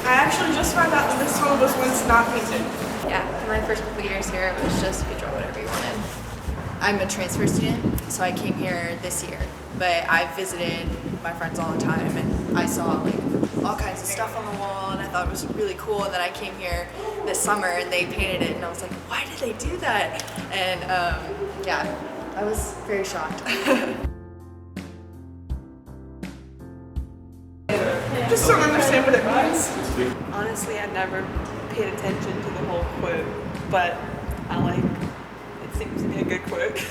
I actually just found out that this tunnel was once not painted. Yeah, for my first couple years here, it was just you could draw whatever you wanted. I'm a transfer student, so I came here this year, but I visited my friends all the time, and I saw like all kinds of stuff on the wall, and I thought it was really cool. And then I came here this summer, and they painted it, and I was like, why did they do that? And yeah, I was very shocked. Just don't understand what it means. Honestly, I never paid attention to the whole quote, but it seems to be a good quote.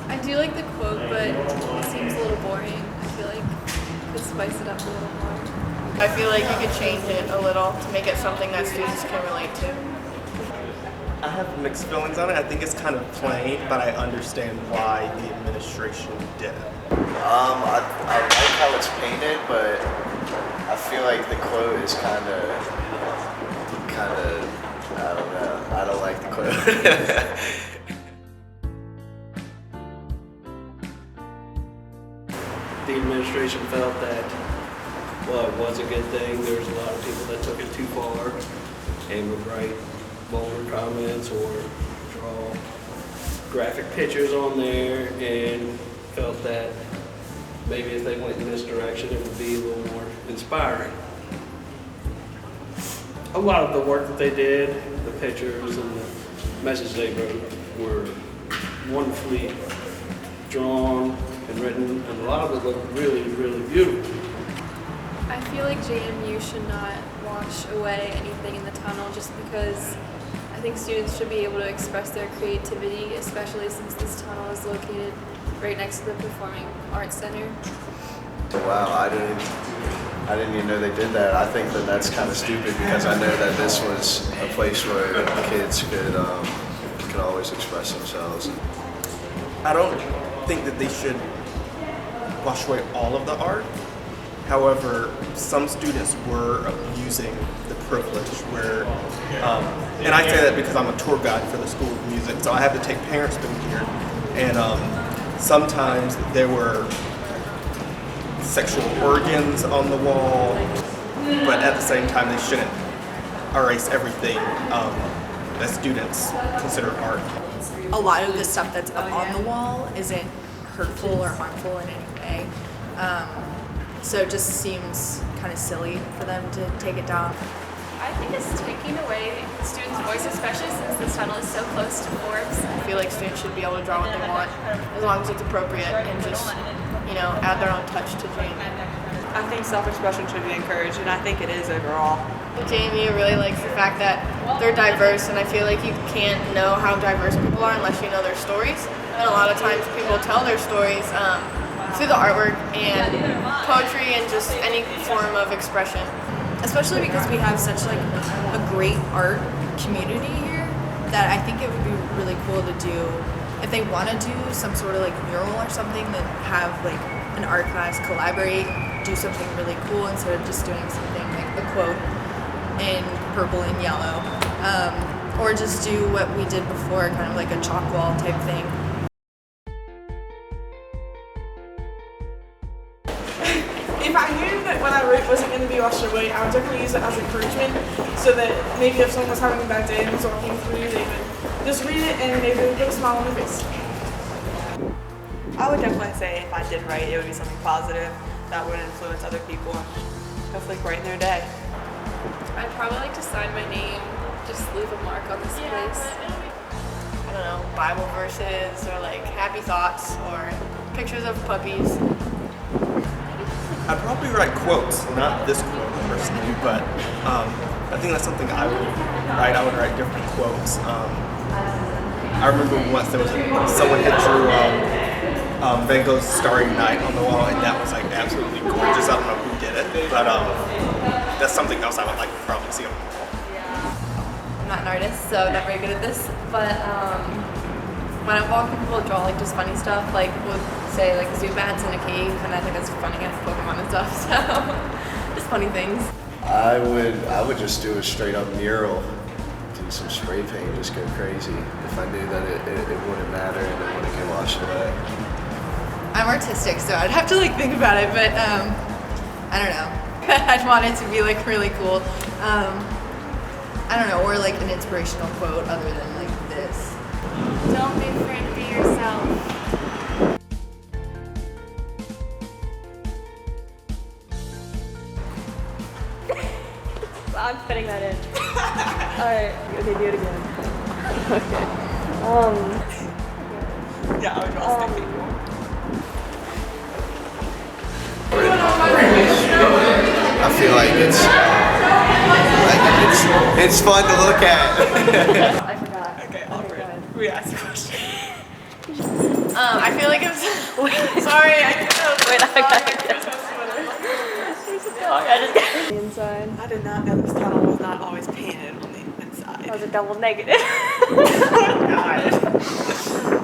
I do like the quote, but it seems a little boring. I feel like you could spice it up a little more. I feel like you could change it a little to make it something that students can relate to. I have mixed feelings on it. I think it's kind of plain, but I understand why the administration did it. I like how it's painted, but I feel like the quote is kind of, I don't know. I don't like the quote. The administration felt that, well, it was a good thing. There was a lot of people that took it too far and would write vulgar comments or draw graphic pictures on there, and felt that maybe if they went in this direction, it would be a little more inspiring. A lot of the work that they did, the pictures and the message they wrote were wonderfully drawn and written, and a lot of it looked really, really beautiful. I feel like JMU should not wash away anything in the tunnel just because I think students should be able to express their creativity, especially since this tunnel is located right next to the Performing Arts Center. Wow, I didn't even know they did that. I think that that's kind of stupid because I know that this was a place where kids could always express themselves. I don't think that they should wash away all of the art. However, some students were abusing the privilege where, and I say that because I'm a tour guide for the School of Music, so I have to take parents through here, and sometimes there were sexual organs on the wall, but at the same time they shouldn't erase everything that students consider art. A lot of the stuff that's up on the wall isn't hurtful or harmful in any way. So it just seems kind of silly for them to take it down. I think it's taking away students' voice, especially since this tunnel is so close to Forbes. I feel like students should be able to draw what they want as long as it's appropriate and just, add their own touch to JMU. I think self-expression should be encouraged, and I think it is overall. JMU really likes the fact that they're diverse, and I feel like you can't know how diverse people are unless you know their stories. And a lot of times people tell their stories through the artwork and poetry and just any form of expression. Especially because we have such a great art community here that I think it would be really cool to do, if they want to do some sort of mural or something, then have an art class collaborate, do something really cool instead of just doing something like a quote in purple and yellow. Or just do what we did before, kind of like a chalk wall type thing. If I knew that what I wrote wasn't going to be washed away, I would definitely use it as encouragement so that maybe if someone was having a bad day and was walking through, they would just read it and maybe put a smile on their face. I would definitely say if I did write, it would be something positive that would influence other people and hopefully brighten their day. I'd probably like to sign my name, just leave a mark on this place. I don't know, Bible verses or happy thoughts or pictures of puppies. I'd probably write quotes, not this quote personally, but I think that's something I would write. I would write different quotes. I remember once someone had drew Van Gogh's Starry Night on the wall, and that was absolutely gorgeous. I don't know who did it, but that's something else I would like to probably see on the wall. I'm not an artist, so not very good at this, but when I'm walking, people draw just funny stuff, we'll say Zubats in a cave, and I think that's funny, and Pokemon and stuff, so just funny things. I would just do a straight up mural, do some spray paint, just go crazy if I knew that it wouldn't matter and it wouldn't get washed away. I'm artistic, so I'd have to think about it, but I don't know. I'd want it to be like really cool. I don't know, or like an inspirational quote other than like this. Don't be afraid to be yourself. I'm putting that in. Alright, okay, do it again. Okay. Yeah, I was just thinking. I feel like it's fun to look at. I forgot. Okay, Alfred. We asked a question. I feel like it's. Sorry, I Wait, I got it. I just got the inside. I did not know this tunnel was not always painted on the inside. That was a double negative. Oh, God.